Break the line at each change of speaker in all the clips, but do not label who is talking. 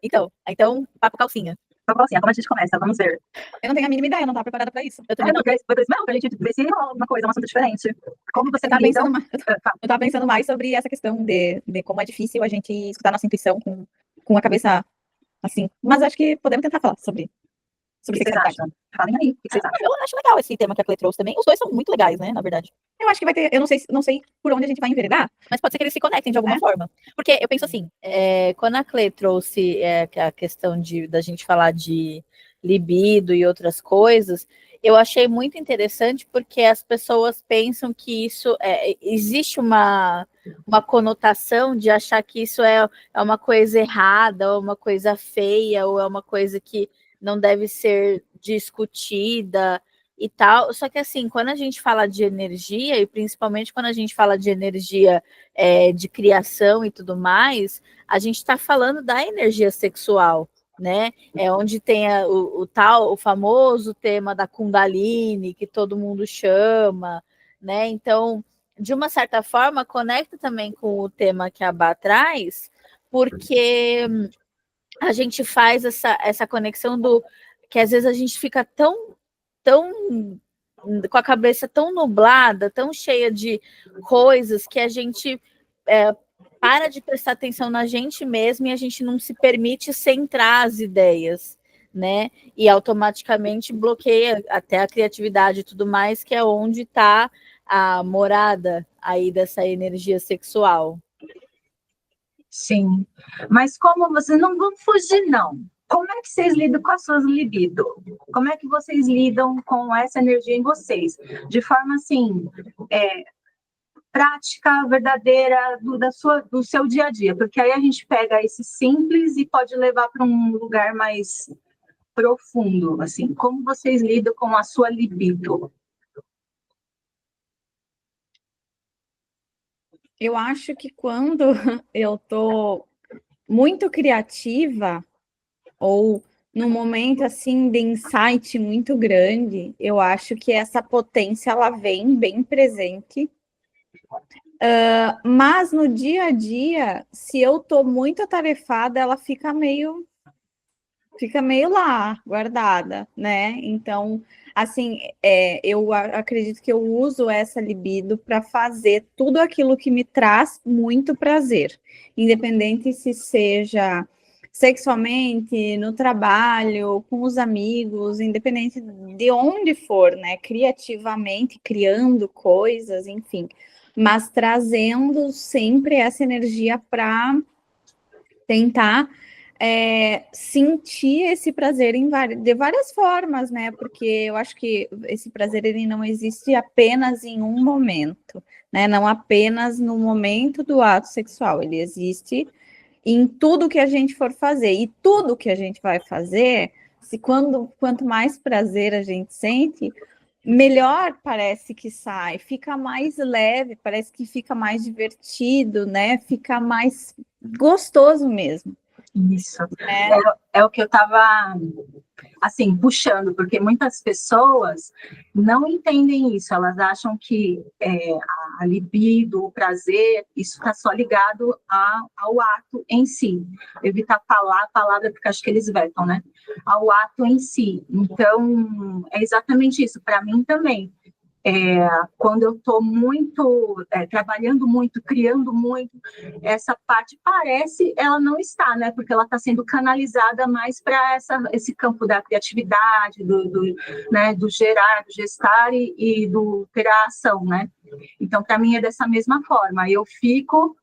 Então, papo calcinha.
Então, assim, como a gente começa? Vamos ver.
Eu não tenho a mínima ideia, eu não estava preparada para isso.
Eu também não, pra gente ver se rola alguma coisa, um assunto diferente. Como você
lida?
Eu
tava pensando mais sobre essa questão de como é difícil a gente escutar nossa intuição com a cabeça assim. Mas acho que podemos tentar falar sobre
o que vocês acham? Falem aí, o que vocês acham?
Eu acho legal esse tema que a Clê trouxe também. Os dois são muito legais, né, na verdade. Eu acho que vai ter, eu não sei por onde a gente vai enveredar, mas pode ser que eles se conectem de alguma forma. Porque eu penso assim, quando a Clê trouxe a questão da gente falar de libido e outras coisas, eu achei muito interessante porque as pessoas pensam que isso existe uma conotação de achar que isso é uma coisa errada, ou uma coisa feia, ou é uma coisa que não deve ser discutida e tal. Só que assim, quando a gente fala de energia, e principalmente quando a gente fala de energia de criação e tudo mais, a gente está falando da energia sexual, né? É onde tem o famoso tema da Kundalini, que todo mundo chama, né? Então, de uma certa forma, conecta também com o tema que a Bá traz, porque a gente faz essa conexão do que às vezes a gente fica tão com a cabeça tão nublada, tão cheia de coisas que a gente para de prestar atenção na gente mesmo e a gente não se permite centrar as ideias, né? E automaticamente bloqueia até a criatividade e tudo mais, que é onde está a morada aí dessa energia sexual.
Sim, mas como vocês não vão fugir, não. Como é que vocês lidam com as suas libido? Como é que vocês lidam com essa energia em vocês? De forma assim, prática, verdadeira, do seu dia a dia. Porque aí a gente pega esse simples e pode levar para um lugar mais profundo. Assim, como vocês lidam com a sua libido?
Eu acho que quando eu tô muito criativa ou num momento assim de insight muito grande, eu acho que essa potência ela vem bem presente. Mas no dia a dia, se eu tô muito atarefada, ela fica meio lá, guardada, né? Então, assim, eu acredito que eu uso essa libido para fazer tudo aquilo que me traz muito prazer, independente se seja sexualmente, no trabalho, com os amigos, independente de onde for, né? Criativamente, criando coisas, enfim, mas trazendo sempre essa energia para tentar sentir esse prazer de várias formas, né? Porque eu acho que esse prazer ele não existe apenas em um momento, né? Não apenas no momento do ato sexual, ele existe em tudo que a gente for fazer. E tudo que a gente vai fazer, quanto mais prazer a gente sente, melhor parece que sai, fica mais leve, parece que fica mais divertido, né? Fica mais gostoso mesmo.
Isso. É o que eu estava, assim, puxando, porque muitas pessoas não entendem isso, elas acham que a libido, o prazer, isso está só ligado ao ato em si. Evitar falar a palavra, porque acho que eles vetam, né? Ao ato em si. Então, é exatamente isso, para mim também. Quando eu estou muito, trabalhando muito, criando muito, essa parte parece, ela não está, né? Porque ela está sendo canalizada mais para esse campo da criatividade, né? Do gerar, do gestar e do ter a ação, né? Então, para mim é dessa mesma forma. Eu fico,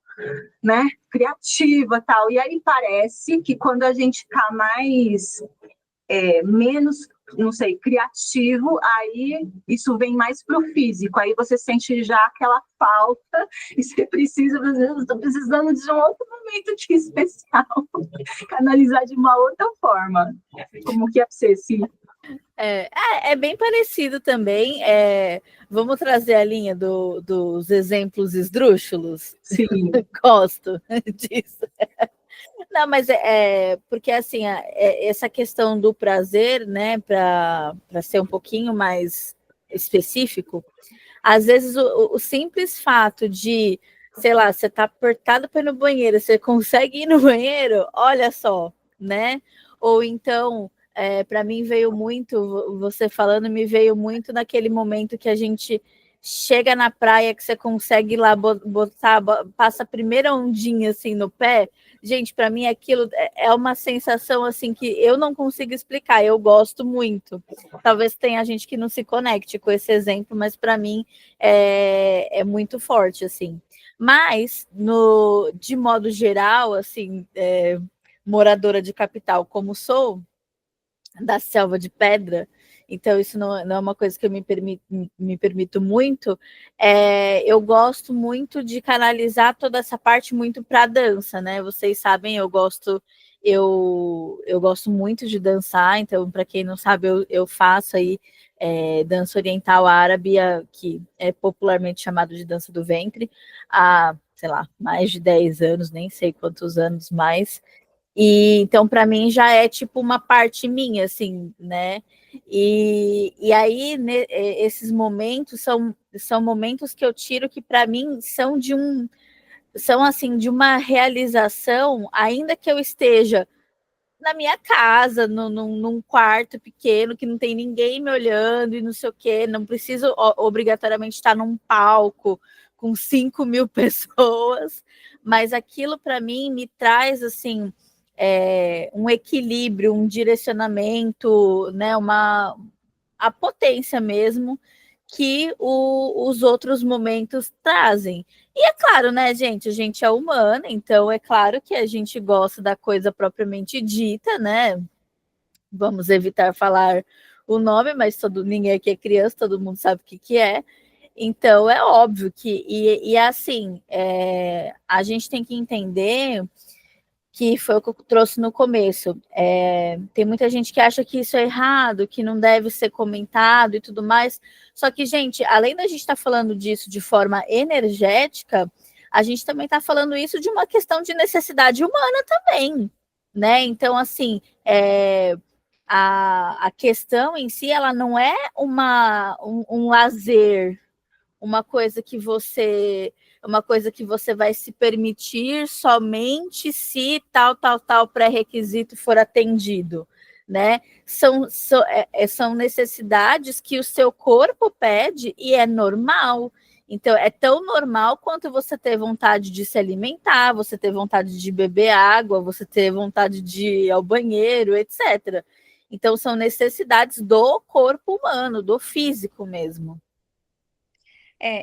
né? Criativa, tal. E aí parece que quando a gente está mais menos, não sei, criativo, aí isso vem mais para o físico, aí você sente já aquela falta e você precisa, estou precisando de um outro momento de especial, canalizar de uma outra forma. Como que é para você, assim?
É bem parecido também. Vamos trazer a linha dos exemplos esdrúxulos?
Sim.
Gosto disso. Não, mas porque assim, essa questão do prazer, né, para ser um pouquinho mais específico, às vezes o simples fato de, sei lá, você tá apertado para ir no banheiro, você consegue ir no banheiro, olha só, né? Ou então, para mim veio muito, você falando, me veio muito naquele momento que a gente chega na praia, que você consegue ir lá botar, passa a primeira ondinha assim no pé. Gente, para mim aquilo é uma sensação assim que eu não consigo explicar, eu gosto muito. Talvez tenha gente que não se conecte com esse exemplo, mas para mim é muito forte, assim. Mas, de modo geral, assim, moradora de capital como sou, da selva de pedra, então isso não é uma coisa que eu me permito muito, eu gosto muito de canalizar toda essa parte muito para a dança, né? Vocês sabem, eu gosto muito de dançar, então, para quem não sabe, eu faço aí dança oriental árabe, que é popularmente chamado de dança do ventre, há, sei lá, mais de 10 anos, nem sei quantos anos mais. E então, para mim, já é tipo uma parte minha, assim, né? E aí, esses momentos são momentos que eu tiro que, para mim, são assim, de uma realização, ainda que eu esteja na minha casa, num quarto pequeno, que não tem ninguém me olhando e não sei o quê, não preciso obrigatoriamente estar num palco com 5.000 pessoas, mas aquilo, para mim, me traz, assim, um equilíbrio, um direcionamento, né, a potência mesmo que os outros momentos trazem. E é claro, né, gente, a gente é humana, então é claro que a gente gosta da coisa propriamente dita, né? Vamos evitar falar o nome, mas ninguém aqui é criança, todo mundo sabe o que é. Então é óbvio que, e assim, a gente tem que entender que foi o que eu trouxe no começo. Tem muita gente que acha que isso é errado, que não deve ser comentado e tudo mais. Só que, gente, além da gente estar falando disso de forma energética, a gente também está falando isso de uma questão de necessidade humana também, né? Então, assim, a questão em si, ela não é um lazer, uma coisa que você vai se permitir somente se tal pré-requisito for atendido, né? São necessidades que o seu corpo pede e é normal. Então, é tão normal quanto você ter vontade de se alimentar, você ter vontade de beber água, você ter vontade de ir ao banheiro, etc. Então, são necessidades do corpo humano, do físico mesmo.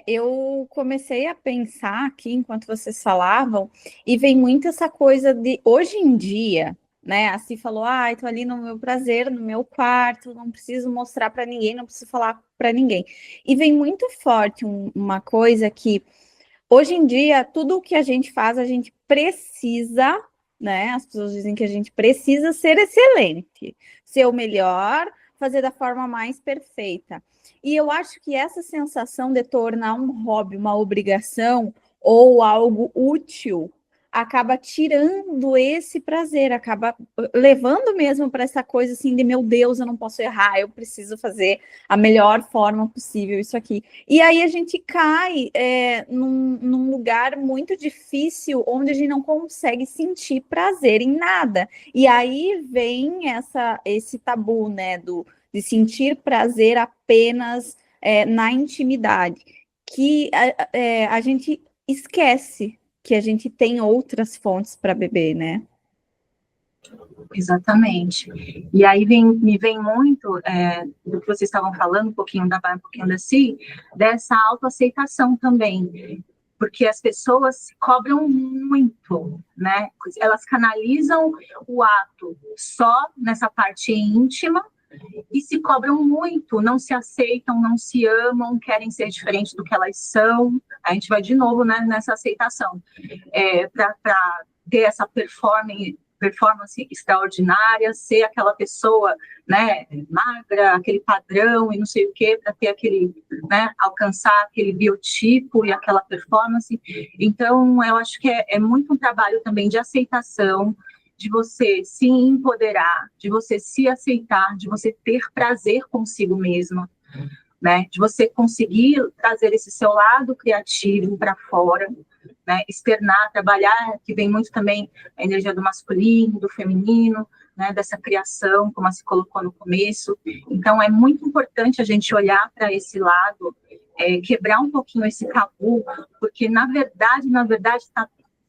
Eu comecei a pensar aqui enquanto vocês falavam, e vem muito essa coisa de hoje em dia, né? Assim falou, estou ali no meu prazer, no meu quarto, não preciso mostrar para ninguém, não preciso falar para ninguém. E vem muito forte uma coisa que hoje em dia, tudo o que a gente faz, a gente precisa, né? As pessoas dizem que a gente precisa ser excelente, ser o melhor, fazer da forma mais perfeita. E eu acho que essa sensação de tornar um hobby uma obrigação ou algo útil acaba tirando esse prazer, acaba levando mesmo para essa coisa assim de meu Deus, eu não posso errar, eu preciso fazer a melhor forma possível isso aqui. E aí a gente cai num lugar muito difícil onde a gente não consegue sentir prazer em nada. E aí vem esse tabu, né, de sentir prazer apenas na intimidade, que a gente esquece que a gente tem outras fontes para beber, né?
Exatamente. E aí me vem muito do que vocês estavam falando, um pouquinho da Si, dessa autoaceitação também. Porque as pessoas se cobram muito, né? Elas canalizam o ato só nessa parte íntima e se cobram muito, não se aceitam, não se amam, querem ser diferente do que elas são. A gente vai de novo, né, nessa aceitação. Para ter essa performance extraordinária, ser aquela pessoa, né, magra, aquele padrão e não sei o quê, para ter aquele, né, alcançar aquele biotipo e aquela performance. Então, eu acho que é muito um trabalho também de aceitação, de você se empoderar, de você se aceitar, de você ter prazer consigo mesma, né, de você conseguir trazer esse seu lado criativo para fora, né, externar, trabalhar, que vem muito também a energia do masculino, do feminino, né, dessa criação, como a se colocou no começo. Então, é muito importante a gente olhar para esse lado, quebrar um pouquinho esse tabu, porque, na verdade,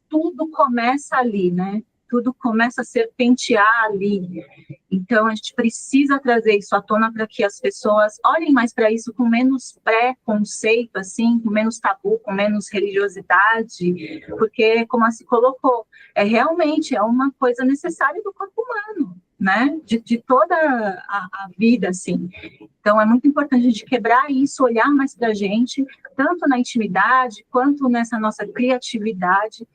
tudo começa ali, né? Tudo começa a serpentear ali. Então, a gente precisa trazer isso à tona para que as pessoas olhem mais para isso com menos preconceito, assim, com menos tabu, com menos religiosidade, porque, como a se colocou, realmente uma coisa necessária do corpo humano, né? De toda a vida, assim. Então, é muito importante a gente quebrar isso, olhar mais para a gente, tanto na intimidade, quanto nessa nossa criatividade,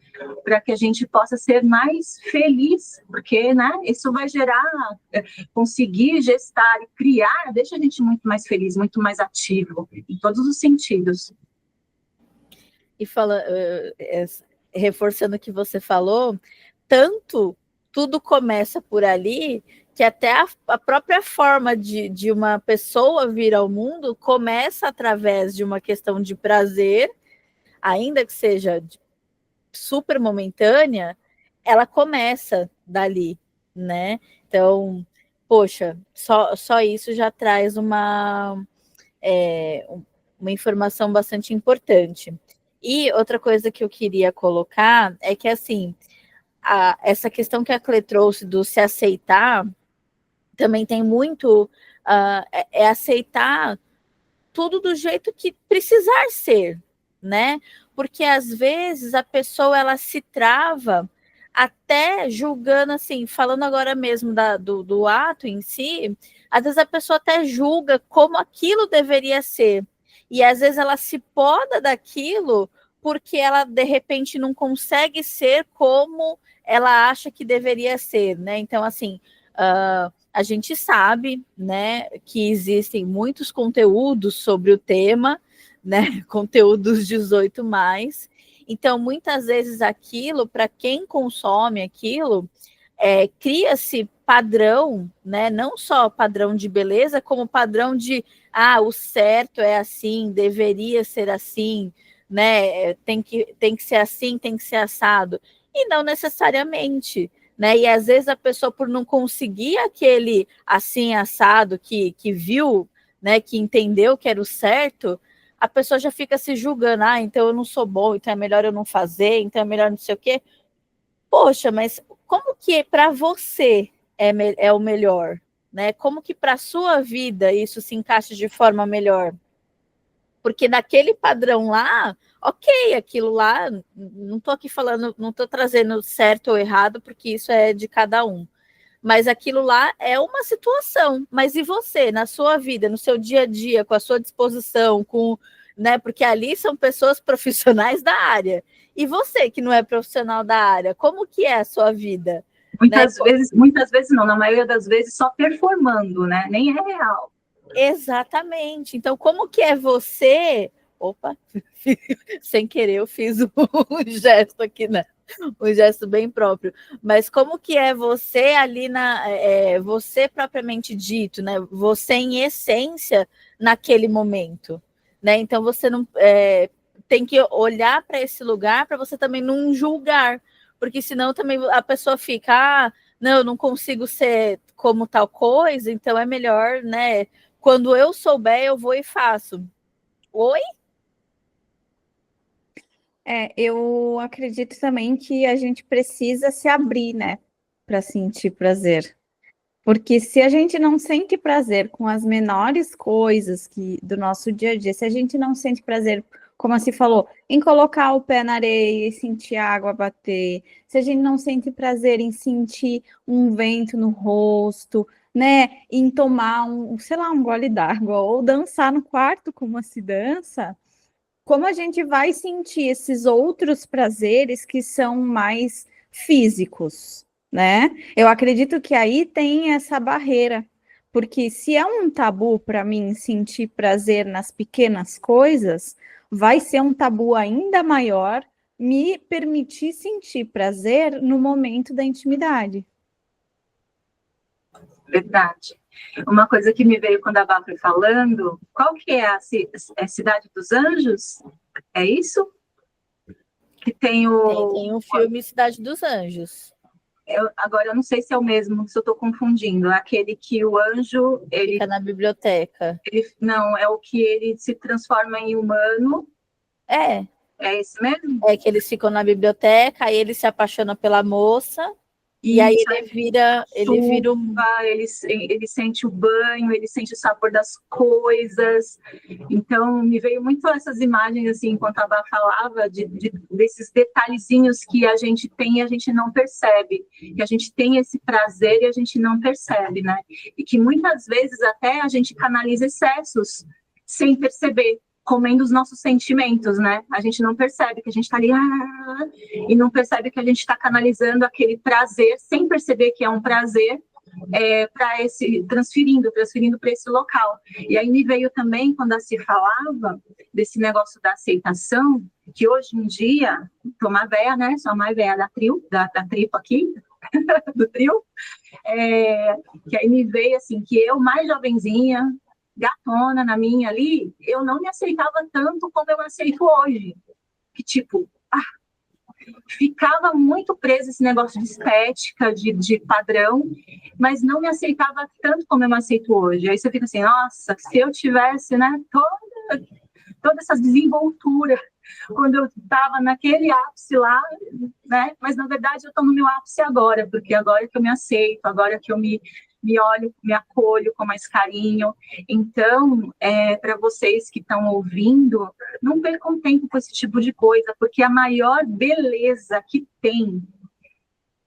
para que a gente possa ser mais feliz, porque, né, isso vai gerar, conseguir gestar e criar, deixa a gente muito mais feliz, muito mais ativo, em todos os sentidos.
E reforçando o que você falou, tudo começa por ali, que até a própria forma de uma pessoa vir ao mundo começa através de uma questão de prazer, ainda que seja super momentânea, ela começa dali, né? Então, poxa, só isso já traz uma informação bastante importante. E outra coisa que eu queria colocar é que, assim, essa questão que a Clê trouxe do se aceitar, também tem muito, aceitar tudo do jeito que precisar ser, né? Porque às vezes a pessoa ela se trava até julgando, assim, falando agora mesmo do ato em si, às vezes a pessoa até julga como aquilo deveria ser. E às vezes ela se poda daquilo porque ela de repente não consegue ser como ela acha que deveria ser, né? Então, assim, a gente sabe, né, que existem muitos conteúdos sobre o tema, né, conteúdos 18+. Então, muitas vezes aquilo, para quem consome aquilo, cria-se padrão, né, não só padrão de beleza, como padrão de, o certo é assim, deveria ser assim, né, tem que ser assim, tem que ser assado. E não necessariamente, né? E às vezes a pessoa, por não conseguir aquele assim assado que viu, né, que entendeu que era o certo, a pessoa já fica se julgando, então eu não sou bom, então é melhor eu não fazer, então é melhor não sei o quê. Poxa, mas como que para você é o melhor, né? Como que para a sua vida isso se encaixa de forma melhor? Porque naquele padrão lá, ok, aquilo lá, não estou aqui falando, não estou trazendo certo ou errado, porque isso é de cada um. Mas aquilo lá é uma situação. Mas e você, na sua vida, no seu dia a dia, com a sua disposição, né? Porque ali são pessoas profissionais da área. E você, que não é profissional da área, como que é a sua vida?
Muitas vezes não, na maioria das vezes só performando, né? Nem é real.
Exatamente. Então, como que é você? Opa, sem querer eu fiz um gesto aqui, né? Um gesto bem próprio. Mas como que é você ali você propriamente dito, né? Você em essência naquele momento, né? Então você não tem que olhar para esse lugar para você também não julgar, porque senão também a pessoa fica, não, eu não consigo ser como tal coisa, então é melhor, né? Quando eu souber, eu vou e faço. Oi?
Eu acredito também que a gente precisa se abrir, né, para sentir prazer. Porque se a gente não sente prazer com as menores coisas do nosso dia a dia, se a gente não sente prazer, como a se falou, em colocar o pé na areia e sentir a água bater, se a gente não sente prazer em sentir um vento no rosto, né, em tomar sei lá, um gole d'água, ou dançar no quarto como a se dança, como a gente vai sentir esses outros prazeres que são mais físicos, né? Eu acredito que aí tem essa barreira, porque se é um tabu para mim sentir prazer nas pequenas coisas, vai ser um tabu ainda maior me permitir sentir prazer no momento da intimidade.
Verdade. Uma coisa que me veio quando a Bá foi falando, qual que é a Cidade dos Anjos? É isso? que tem o...
Tem um filme Cidade dos Anjos.
Agora, eu não sei se é o mesmo, se eu estou confundindo. Aquele que o anjo...
Fica na biblioteca.
Não, é o que ele se transforma em humano.
É.
É esse mesmo?
É que eles ficam na biblioteca, aí ele se apaixona pela moça, e aí ele vira
ele sente o banho, ele sente o sabor das coisas. Então, me veio muito essas imagens, assim, enquanto a Bá falava, desses detalhezinhos que a gente tem e a gente não percebe. Que a gente tem esse prazer e a gente não percebe, né? E que muitas vezes até a gente canaliza excessos sem perceber, comendo os nossos sentimentos, né? A gente não percebe que a gente está ali e não percebe que a gente está canalizando aquele prazer sem perceber que é um prazer para transferindo para esse local. E aí me veio também quando se falava desse negócio da aceitação, que hoje em dia, tô mais velha, né? Sou a mais velha da tribo aqui, do trio, que aí me veio assim, que eu mais jovenzinha, gatona na minha ali, eu não me aceitava tanto como eu me aceito hoje. Que tipo, ficava muito presa esse negócio de estética, de padrão, mas não me aceitava tanto como eu me aceito hoje. Aí você fica assim, nossa, se eu tivesse, né, toda essa desenvoltura quando eu estava naquele ápice lá, né, mas na verdade eu estou no meu ápice agora, porque agora que eu me aceito, agora que eu me olho, me acolho com mais carinho. Então, para vocês que estão ouvindo, não percam tempo com esse tipo de coisa, porque a maior beleza que tem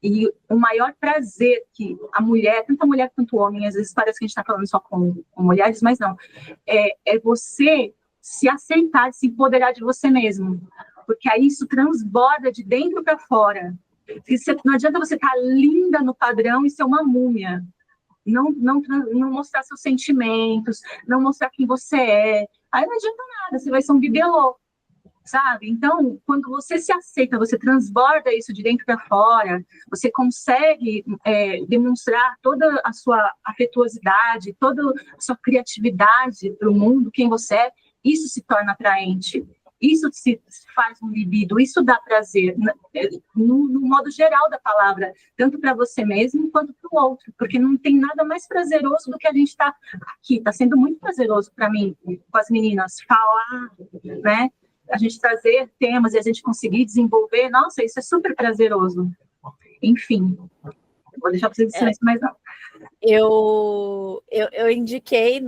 e o maior prazer que a mulher, tanto a mulher quanto o homem, às vezes parece que a gente está falando só com mulheres, mas não, é você se aceitar, se empoderar de você mesmo, porque aí isso transborda de dentro para fora. Não adianta você estar linda no padrão e ser uma múmia. Não mostrar seus sentimentos, não mostrar quem você é. Aí não adianta nada, você vai ser um bibelô, sabe? Então, quando você se aceita, você transborda isso de dentro para fora, você consegue demonstrar toda a sua afetuosidade, toda a sua criatividade para o mundo, quem você é, isso se torna atraente. Isso se faz um libido, isso dá prazer, no modo geral da palavra, tanto para você mesmo quanto para o outro, porque não tem nada mais prazeroso do que a gente estar aqui. Está sendo muito prazeroso para mim, com as meninas, falar, né? A gente trazer temas e a gente conseguir desenvolver, nossa, isso é super prazeroso. Enfim, vou deixar para vocês em silêncio, mas não.
Eu indiquei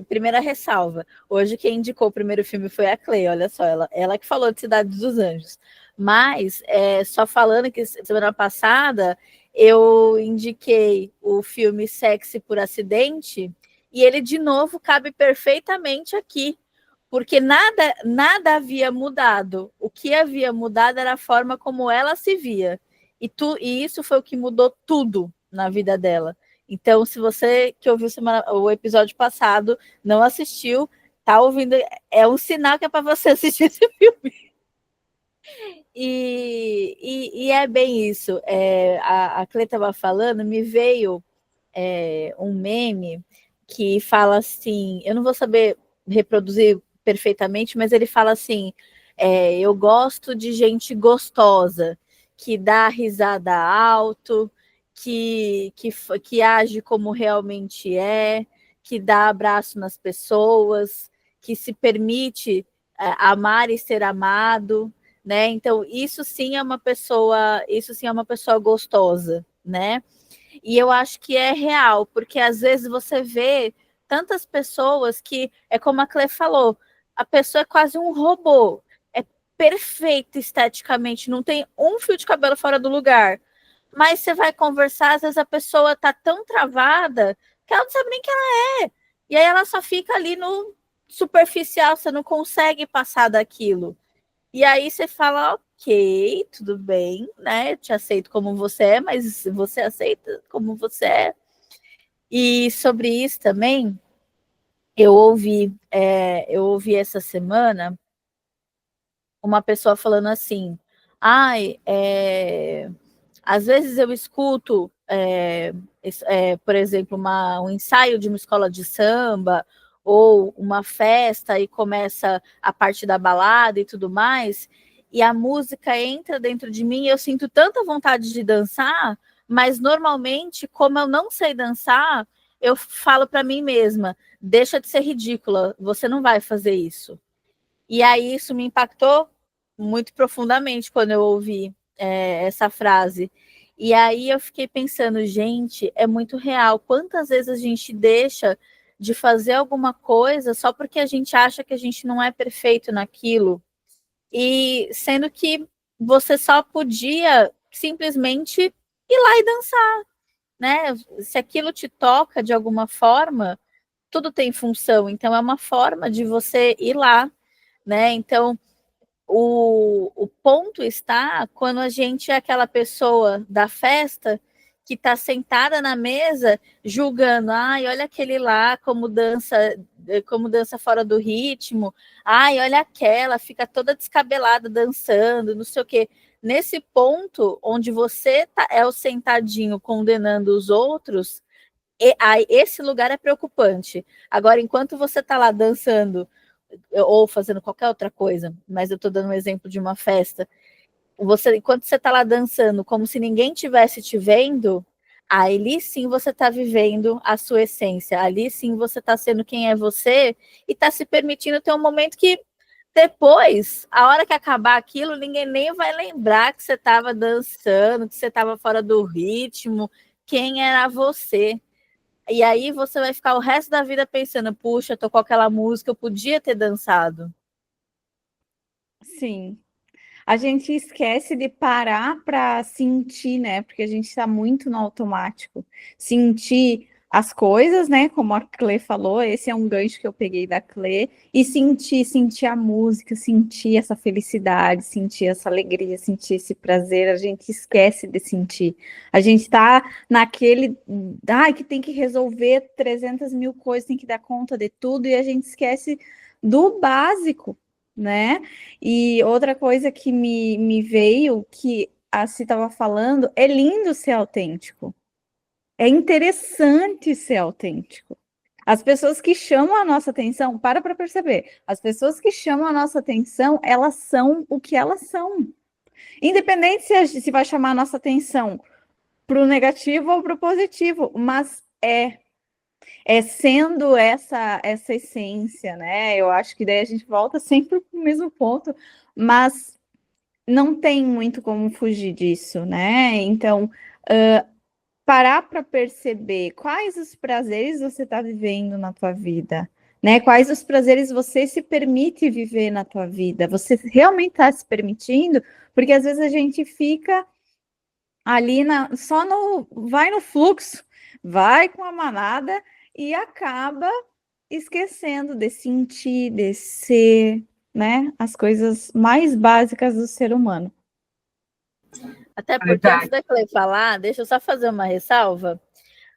primeira ressalva. Hoje quem indicou o primeiro filme foi a Clê, olha só, ela que falou de Cidade dos Anjos. Mas, só falando que semana passada eu indiquei o filme Sexy por Acidente, e ele de novo cabe perfeitamente aqui, porque nada havia mudado. O que havia mudado era a forma como ela se via. E isso foi o que mudou tudo na vida dela. Então, se você que ouviu o episódio passado não assistiu, tá ouvindo, é um sinal que é para você assistir esse filme. E é bem isso. A Clê estava falando, me veio um meme que fala assim, eu não vou saber reproduzir perfeitamente, mas ele fala assim, eu gosto de gente gostosa, que dá risada alto, que age como realmente é, que dá abraço nas pessoas, que se permite amar e ser amado, né? Então, isso sim é uma pessoa gostosa, né? E eu acho que é real, porque às vezes você vê tantas pessoas que, é como a Clé falou, a pessoa é quase um robô, é perfeita esteticamente, não tem um fio de cabelo fora do lugar. Mas você vai conversar, às vezes a pessoa tá tão travada que ela não sabe nem quem ela é. E aí ela só fica ali no superficial, você não consegue passar daquilo. E aí você fala, ok, tudo bem, né? Eu te aceito como você é, mas você aceita como você é. E sobre isso também, eu ouvi essa semana uma pessoa falando assim, às vezes eu escuto, por exemplo, um ensaio de uma escola de samba ou uma festa e começa a parte da balada e tudo mais, e a música entra dentro de mim e eu sinto tanta vontade de dançar, mas normalmente, como eu não sei dançar, eu falo para mim mesma, deixa de ser ridícula, você não vai fazer isso. E aí isso me impactou muito profundamente quando eu ouvi essa frase. E aí eu fiquei pensando, gente, é muito real. Quantas vezes a gente deixa de fazer alguma coisa só porque a gente acha que a gente não é perfeito naquilo? E sendo que você só podia simplesmente ir lá e dançar, né? Se aquilo te toca de alguma forma, tudo tem função. Então é uma forma de você ir lá, né? Então o ponto está quando a gente é aquela pessoa da festa que está sentada na mesa julgando, ai, olha aquele lá como dança fora do ritmo, ai, olha aquela, fica toda descabelada dançando, não sei o quê. Nesse ponto onde você é o sentadinho condenando os outros, esse lugar é preocupante. Agora, enquanto você está lá dançando ou fazendo qualquer outra coisa, mas eu estou dando um exemplo de uma festa, enquanto você está lá dançando, como se ninguém tivesse te vendo, ali sim você está vivendo a sua essência, ali sim você está sendo quem é você e está se permitindo ter um momento que depois, a hora que acabar aquilo, ninguém nem vai lembrar que você estava dançando, que você estava fora do ritmo, quem era você. E aí você vai ficar o resto da vida pensando, puxa, tocou aquela música, eu podia ter dançado.
Sim. A gente esquece de parar para sentir, né? Porque a gente está muito no automático. Sentir as coisas, né? Como a Clê falou, esse é um gancho que eu peguei da Clê. E sentir a música, sentir essa felicidade, sentir essa alegria, sentir esse prazer. A gente esquece de sentir. A gente está naquele, que tem que resolver 300 mil coisas, tem que dar conta de tudo, e a gente esquece do básico, né? E outra coisa que me veio, que a Si estava falando, é lindo ser autêntico. É interessante ser autêntico. As pessoas que chamam a nossa atenção, para perceber, as pessoas que chamam a nossa atenção, elas são o que elas são. Independente se vai chamar a nossa atenção para o negativo ou para o positivo, mas sendo essa essência, né? Eu acho que daí a gente volta sempre para o mesmo ponto, mas não tem muito como fugir disso, né? Então, parar para perceber quais os prazeres você está vivendo na tua vida, né? Quais os prazeres você se permite viver na tua vida? Você realmente está se permitindo? Porque às vezes a gente fica ali vai no fluxo, vai com a manada e acaba esquecendo de sentir, de ser, né? As coisas mais básicas do ser humano.
Até porque antes da Clê falar, deixa eu só fazer uma ressalva.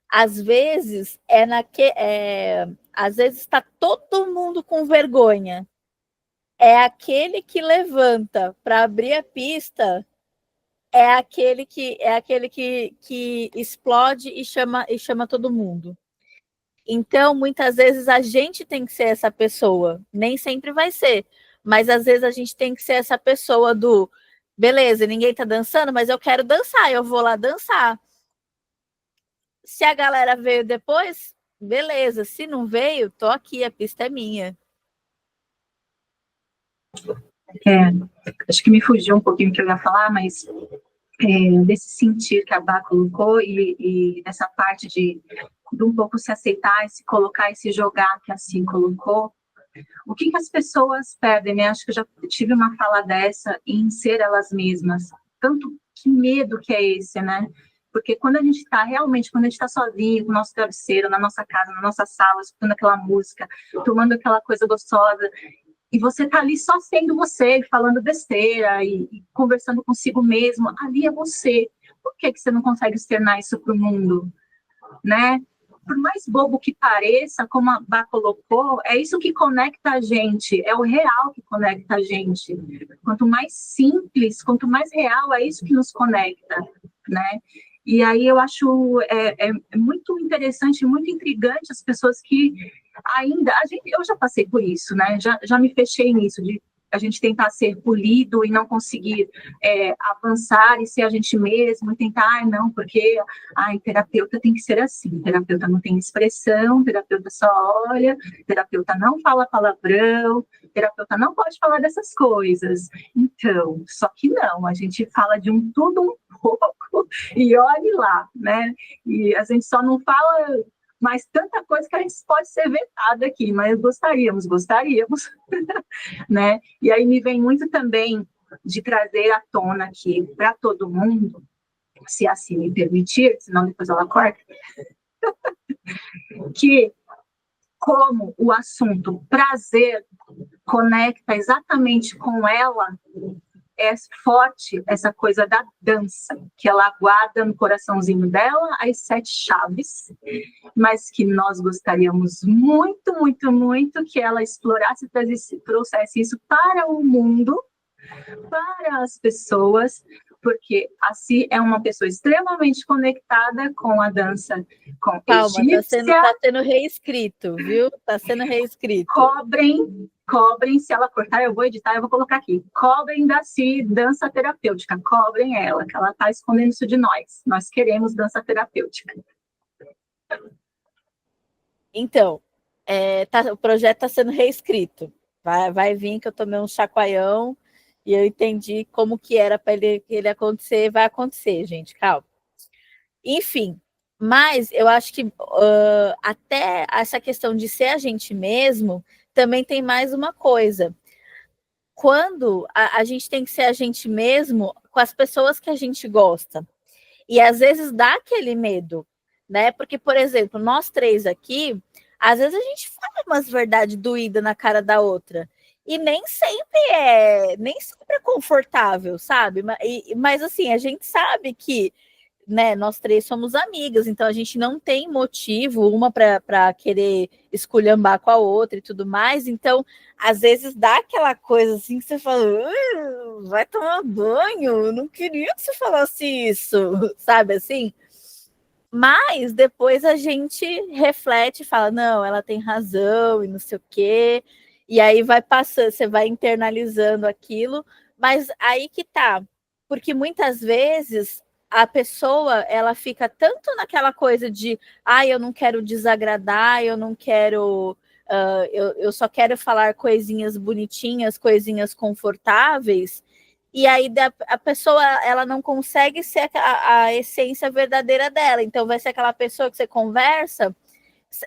Às vezes às vezes está todo mundo com vergonha. É aquele que levanta para abrir a pista, é aquele que explode e chama todo mundo. Então, muitas vezes a gente tem que ser essa pessoa. Nem sempre vai ser, mas às vezes a gente tem que ser essa pessoa do beleza, ninguém tá dançando, mas eu quero dançar, eu vou lá dançar. Se a galera veio depois, beleza. Se não veio, tô aqui, a pista é minha.
Acho que me fugiu um pouquinho o que eu ia falar, mas desse sentir que a Bá colocou e dessa parte de um pouco se aceitar, e se colocar e se jogar, que assim colocou. O que as pessoas perdem, né? Acho que eu já tive uma fala dessa em ser elas mesmas. Tanto que medo que é esse, né? Porque quando a gente está sozinho, com o nosso travesseiro, na nossa casa, na nossa sala, escutando aquela música, tomando aquela coisa gostosa, e você está ali só sendo você, falando besteira e conversando consigo mesmo, ali é você. Por que você não consegue externar isso para o mundo, né? Por mais bobo que pareça, como a Bá colocou, é isso que conecta a gente, é o real que conecta a gente. Quanto mais simples, quanto mais real, é isso que nos conecta, né? E aí eu acho muito interessante, muito intrigante as pessoas que ainda... eu já passei por isso, né? Já me fechei nisso, de a gente tentar ser polido e não conseguir avançar e ser a gente mesmo, e tentar, não, porque terapeuta tem que ser assim, terapeuta não tem expressão, terapeuta só olha, terapeuta não fala palavrão, terapeuta não pode falar dessas coisas. Então, só que não, a gente fala de um tudo um pouco, e olhe lá, né? E a gente só não fala mais tanta coisa que a gente pode ser vetada aqui, mas gostaríamos, né? E aí me vem muito também de trazer à tona aqui para todo mundo, se assim me permitir, senão depois ela corta, que como o assunto prazer conecta exatamente com ela, é forte essa coisa da dança, que ela guarda no coraçãozinho dela as 7 chaves, mas que nós gostaríamos muito, muito, muito que ela explorasse e trouxesse isso para o mundo, para as pessoas, porque assim é uma pessoa extremamente conectada com a dança, com egípcia.
Tá sendo reescrito, viu? Tá sendo reescrito.
Cobrem, se ela cortar, eu vou editar, eu vou colocar aqui. Cobrem da Si dança terapêutica, cobrem ela, que ela está escondendo isso de nós. Nós queremos dança terapêutica. Então,
o projeto está sendo reescrito. Vai vir que eu tomei um chacoalhão e eu entendi como que era para ele acontecer, vai acontecer, gente, calma. Enfim, mas eu acho que até essa questão de ser a gente mesmo, também tem mais uma coisa. Quando a gente tem que ser a gente mesmo com as pessoas que a gente gosta. E às vezes dá aquele medo, né? Porque, por exemplo, nós 3 aqui, às vezes a gente fala umas verdades doídas na cara da outra. E nem sempre é confortável, sabe? Mas assim, a gente sabe que, né, nós 3 somos amigas, então a gente não tem motivo uma para querer esculhambar com a outra e tudo mais. Então, às vezes dá aquela coisa assim que você fala, vai tomar banho, eu não queria que você falasse isso, sabe assim? Mas depois a gente reflete e fala, não, ela tem razão e não sei o quê. E aí vai passando, você vai internalizando aquilo, mas aí que tá, porque muitas vezes a pessoa, ela fica tanto naquela coisa de, eu não quero desagradar, eu não quero, eu só quero falar coisinhas bonitinhas, coisinhas confortáveis, e aí a pessoa, ela não consegue ser a essência verdadeira dela, então vai ser aquela pessoa que você conversa,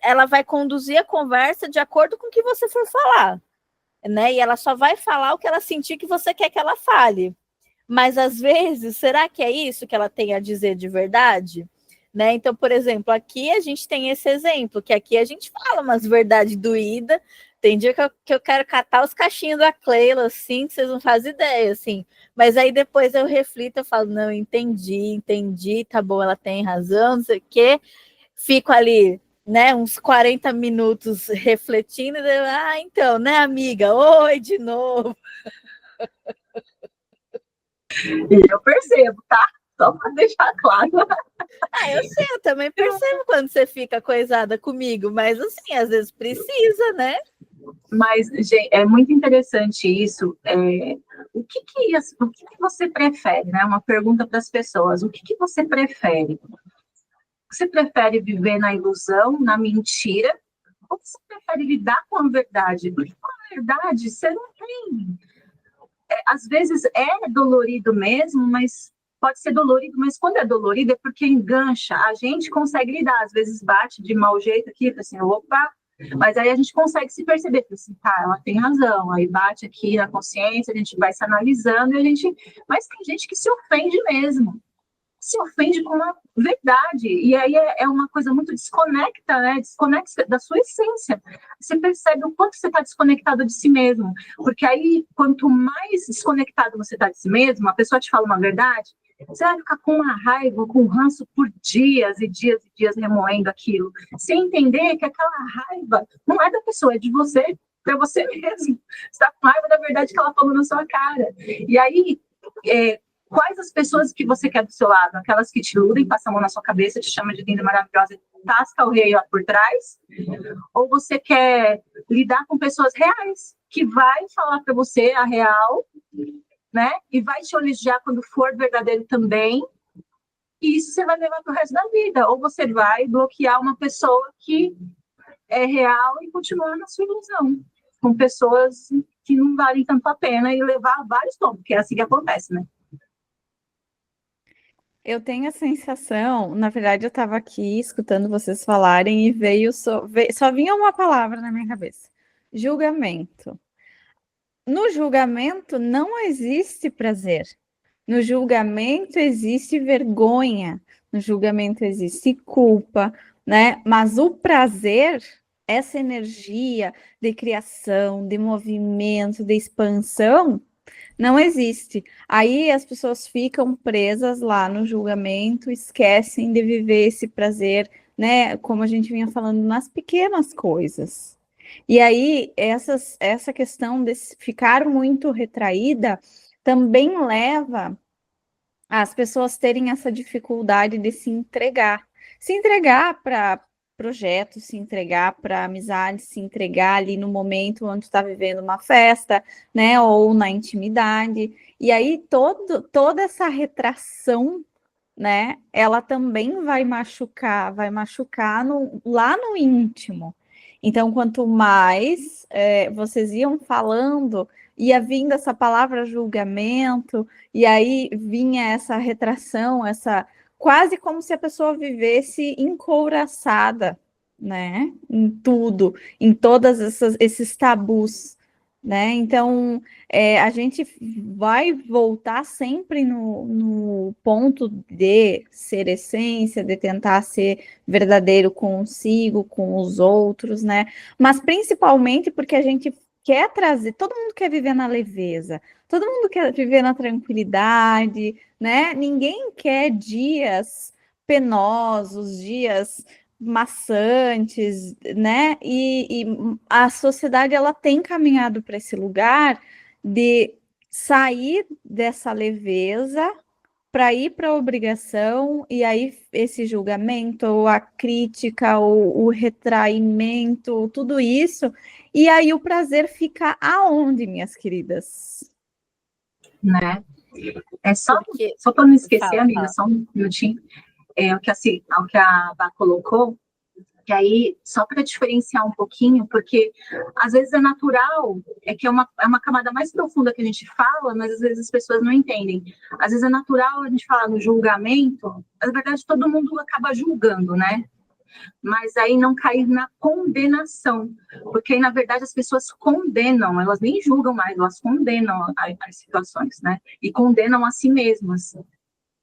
ela vai conduzir a conversa de acordo com o que você for falar, né? E ela só vai falar o que ela sentir que você quer que ela fale. Mas, às vezes, será que é isso que ela tem a dizer de verdade? Né? Então, por exemplo, aqui a gente tem esse exemplo, que aqui a gente fala umas verdades doídas. Tem dia que eu quero catar os cachinhos da Cleila, assim, que vocês não fazem ideia, assim. Mas aí depois eu reflito, eu falo, não, entendi, tá bom, ela tem razão, não sei o quê. Fico ali, né, uns 40 minutos refletindo, então, né, amiga? Oi, de novo.
E eu percebo, tá? Só para deixar claro.
Eu sei, eu também percebo quando você fica coisada comigo, mas assim, às vezes precisa, né?
Mas, gente, é muito interessante isso. O que você prefere, né? Uma pergunta para as pessoas. O que você prefere? Você prefere viver na ilusão, na mentira? Ou você prefere lidar com a verdade? Porque com a verdade você não tem... às vezes é dolorido mesmo, mas pode ser dolorido, mas quando é dolorido é porque engancha. A gente consegue lidar, às vezes bate de mau jeito aqui, assim, opa, mas aí a gente consegue se perceber, assim, tá, ela tem razão, aí bate aqui na consciência, a gente vai se analisando, mas tem gente que se ofende mesmo, se ofende com a verdade, e aí é uma coisa muito desconecta, né? Desconecta da sua essência. Você percebe o quanto você está desconectado de si mesmo, porque aí, quanto mais desconectado você está de si mesmo, a pessoa te fala uma verdade, você vai ficar com uma raiva, com um ranço por dias e dias e dias remoendo aquilo, sem entender que aquela raiva não é da pessoa, é de você, para você mesmo. Você está com raiva da verdade que ela falou na sua cara. E aí, quais as pessoas que você quer do seu lado? Aquelas que te iludem, passam a mão na sua cabeça, te chamam de linda, maravilhosa e tasca o rei lá por trás? Ou você quer lidar com pessoas reais, que vai falar para você a real, né? E vai te elogiar quando for verdadeiro também. E isso você vai levar para o resto da vida. Ou você vai bloquear uma pessoa que é real e continuar na sua ilusão, com pessoas que não valem tanto a pena e levar vários tombos, que é assim que acontece, né?
Eu tenho a sensação, na verdade, eu estava aqui escutando vocês falarem e só vinha uma palavra na minha cabeça: julgamento. No julgamento não existe prazer. No julgamento existe vergonha. No julgamento existe culpa, né? Mas o prazer, essa energia de criação, de movimento, de expansão, não existe. Aí as pessoas ficam presas lá no julgamento, esquecem de viver esse prazer, né? Como a gente vinha falando, nas pequenas coisas. E aí, essa questão de ficar muito retraída também leva as pessoas terem essa dificuldade de se entregar para projetos, se entregar para amizade, se entregar ali no momento onde está vivendo uma festa, né, ou na intimidade. E aí toda essa retração, né, ela também vai machucar lá no íntimo. Então, quanto mais vocês iam falando, ia vindo essa palavra julgamento, e aí vinha essa retração, essa quase como se a pessoa vivesse encouraçada, né? Em tudo, em todas esses tabus, né? Então, a gente vai voltar sempre no ponto de ser essência, de tentar ser verdadeiro consigo, com os outros, né? Mas principalmente porque a gente quer trazer, todo mundo quer viver na leveza, todo mundo quer viver na tranquilidade, né? Ninguém quer dias penosos, dias maçantes, né? E a sociedade ela tem caminhado para esse lugar de sair dessa leveza para ir para a obrigação, e aí esse julgamento, ou a crítica, ou o retraimento, tudo isso, e aí o prazer fica aonde, minhas queridas?
Né? É só para não esquecer, amiga,
fala.
só um minutinho, o que a Bá colocou, que aí, só para diferenciar um pouquinho, porque às vezes é natural, que é uma camada mais profunda que a gente fala, mas às vezes as pessoas não entendem. Às vezes é natural a gente falar no julgamento, na verdade todo mundo acaba julgando, né? Mas aí não cair na condenação, porque aí, na verdade, as pessoas condenam, elas nem julgam mais, elas condenam as situações, né? E condenam a si mesmas,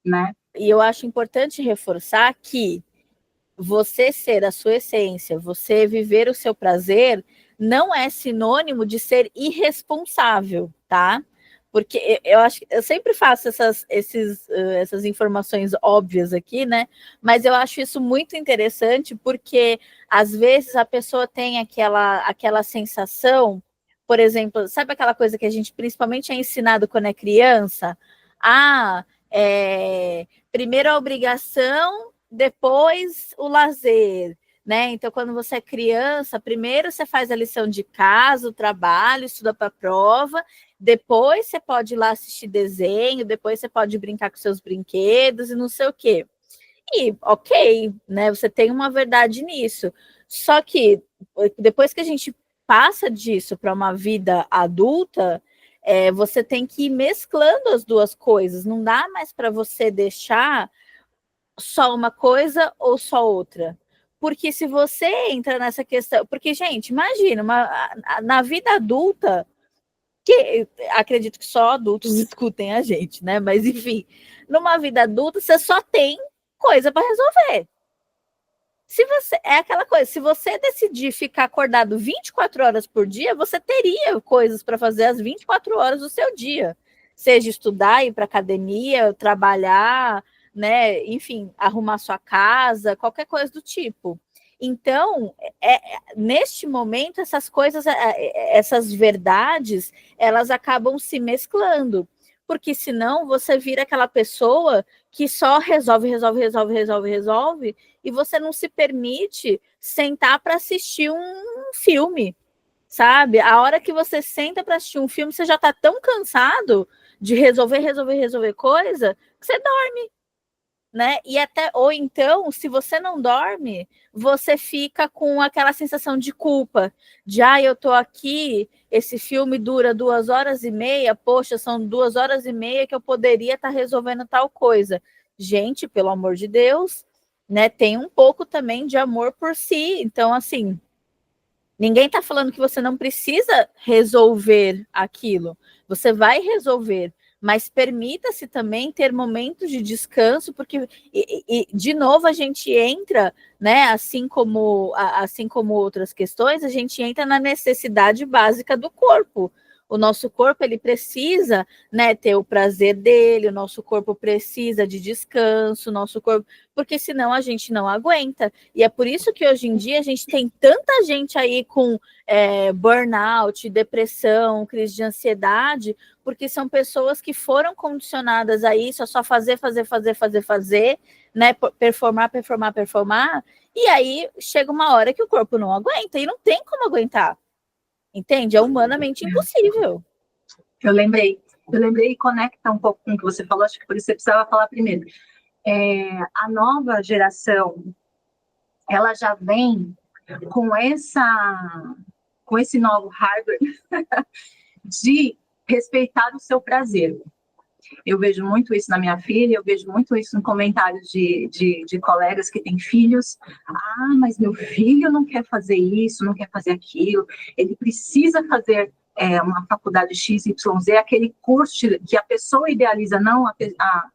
né?
E eu acho importante reforçar que você ser a sua essência, você viver o seu prazer, não é sinônimo de ser irresponsável, tá? Porque eu acho que eu sempre faço essas informações óbvias aqui, né? Mas eu acho isso muito interessante porque às vezes a pessoa tem aquela sensação, por exemplo, sabe aquela coisa que a gente principalmente é ensinado quando é criança? Ah, primeiro a obrigação, depois o lazer, né? Então, quando você é criança, primeiro você faz a lição de casa, o trabalho, estuda para a prova, depois você pode ir lá assistir desenho, depois você pode brincar com seus brinquedos e não sei o quê. E, ok, né? Você tem uma verdade nisso. Só que depois que a gente passa disso para uma vida adulta, você tem que ir mesclando as duas coisas. Não dá mais para você deixar só uma coisa ou só outra. Porque se você entra nessa questão. Porque, gente, imagina, na vida adulta, que acredito que só adultos escutem a gente, né? Mas, enfim, numa vida adulta, você só tem coisa para resolver. Se você é aquela coisa, se você decidir ficar acordado 24 horas por dia, você teria coisas para fazer às 24 horas do seu dia. Seja estudar, ir para academia, trabalhar, né? Enfim, arrumar sua casa, qualquer coisa do tipo. Então, neste momento, essas coisas, essas verdades, elas acabam se mesclando. Porque senão você vira aquela pessoa que só resolve, e você não se permite sentar para assistir um filme, sabe? A hora que você senta para assistir um filme, você já tá tão cansado de resolver coisa, que você dorme, né? E até, ou então, se você não dorme, você fica com aquela sensação de culpa, de, eu tô aqui, esse filme dura 2 horas e meia, poxa, são 2 horas e meia que eu poderia estar resolvendo tal coisa. Gente, pelo amor de Deus, né? Tem um pouco também de amor por si. Então, assim, ninguém está falando que você não precisa resolver aquilo. Você vai resolver, mas permita-se também ter momentos de descanso, porque, de novo, a gente entra, né, assim como outras questões, a gente entra na necessidade básica do corpo. O nosso corpo, ele precisa, né, ter o prazer dele, o nosso corpo precisa de descanso, o nosso corpo, porque senão a gente não aguenta. E é por isso que hoje em dia a gente tem tanta gente aí com burnout, depressão, crise de ansiedade, porque são pessoas que foram condicionadas a isso, a só fazer, né, performar, e aí chega uma hora que o corpo não aguenta, e não tem como aguentar. Entende? É humanamente impossível.
Eu lembrei e conecta um pouco com o que você falou, acho que por isso você precisava falar primeiro. A nova geração, ela já vem com esse novo hardware de respeitar o seu prazer. Eu vejo muito isso na minha filha, eu vejo muito isso em comentários de colegas que têm filhos. Mas meu filho não quer fazer isso, não quer fazer aquilo, ele precisa fazer uma faculdade XYZ, aquele curso que a pessoa idealiza, não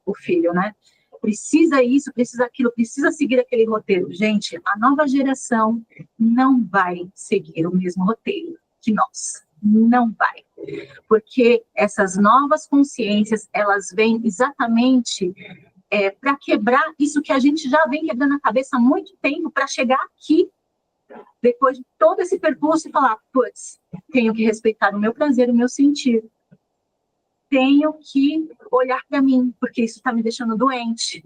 o filho, né? Precisa isso, precisa aquilo, precisa seguir aquele roteiro. Gente, a nova geração não vai seguir o mesmo roteiro que nós. Não vai. Porque essas novas consciências, elas vêm exatamente para quebrar isso que a gente já vem quebrando a cabeça há muito tempo, para chegar aqui, depois de todo esse percurso, e falar, putz, tenho que respeitar o meu prazer, o meu sentir. Tenho que olhar para mim, porque isso está me deixando doente.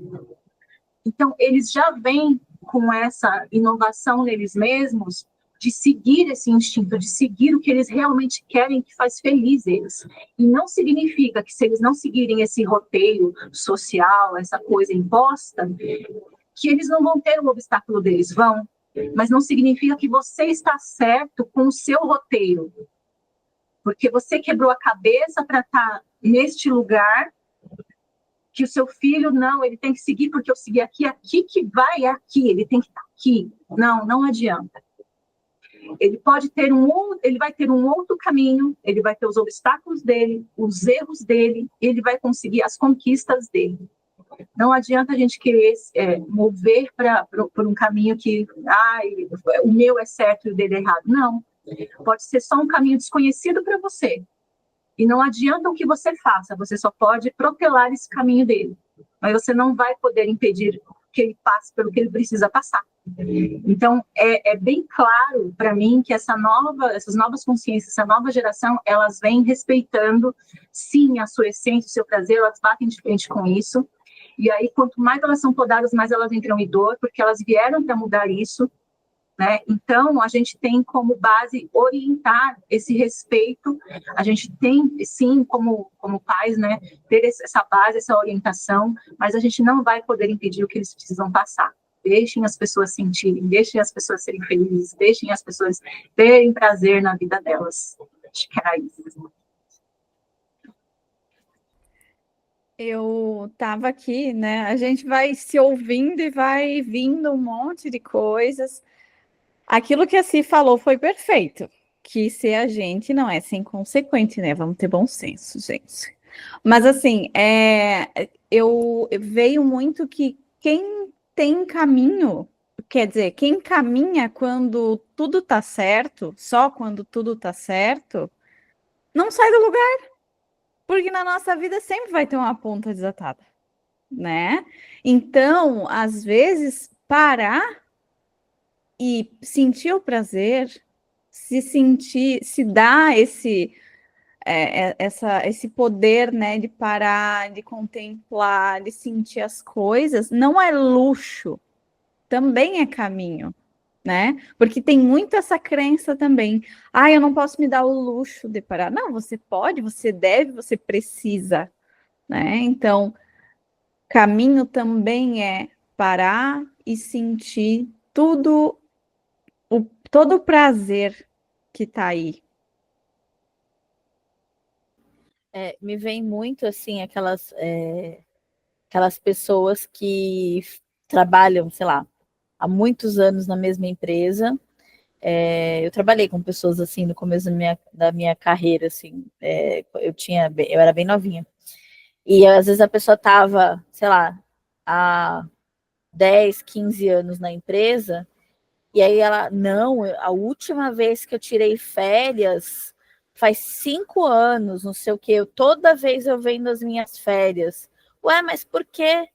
Então, eles já vêm com essa inovação neles mesmos, de seguir esse instinto, de seguir o que eles realmente querem, que faz feliz eles. E não significa que, se eles não seguirem esse roteiro social, essa coisa imposta, que eles não vão ter o obstáculo deles, vão. Mas não significa que você está certo com o seu roteiro. Porque você quebrou a cabeça para estar neste lugar, que o seu filho, não, ele tem que seguir porque eu segui aqui que vai, aqui, ele tem que estar aqui. Não adianta. Ele vai ter um outro caminho, ele vai ter os obstáculos dele, os erros dele, ele vai conseguir as conquistas dele. Não adianta a gente querer mover por um caminho que, o meu é certo e o dele é errado. Não, pode ser só um caminho desconhecido para você. E não adianta o que você faça, você só pode protelar esse caminho dele. Mas você não vai poder impedir que ele passe pelo que ele precisa passar. Então, é bem claro para mim que essas novas consciências, essa nova geração, elas vêm respeitando, sim, a sua essência, o seu prazer, elas batem de frente com isso. E aí, quanto mais elas são podadas, mais elas entram em dor, porque elas vieram para mudar isso, né? Então, a gente tem como base orientar esse respeito, a gente tem, sim, como pais, né, ter essa base, essa orientação, mas a gente não vai poder impedir o que eles precisam passar. Deixem as pessoas sentirem, deixem as pessoas serem felizes, deixem as pessoas terem prazer na vida delas. Acho que era isso.
Eu estava aqui, né? A gente vai se ouvindo e vai vindo um monte de coisas. Aquilo que a Si falou foi perfeito. Que ser a gente não é ser inconsequente, né? Vamos ter bom senso, gente. Mas assim, eu veio muito que quem tem caminho, quer dizer, quem caminha quando tudo tá certo, só quando tudo tá certo, não sai do lugar. Porque na nossa vida sempre vai ter uma ponta desatada, né? Então, às vezes, parar e sentir o prazer, se dar esse poder, né, de parar, de contemplar, de sentir as coisas, não é luxo, também é caminho, né? Porque tem muito essa crença também. Ah, eu não posso me dar o luxo de parar. Não, você pode, você deve, você precisa, né? Então, caminho também é parar e sentir todo o prazer que está aí.
Me vem muito assim aquelas pessoas que trabalham, sei lá, há muitos anos na mesma empresa. Eu trabalhei com pessoas assim no começo da minha carreira, assim, eu era bem novinha. E às vezes a pessoa estava, sei lá, há 10, 15 anos na empresa, e aí ela, não, a última vez que eu tirei férias faz 5 anos, não sei o quê, toda vez eu vendo as minhas férias. Ué, mas por quê?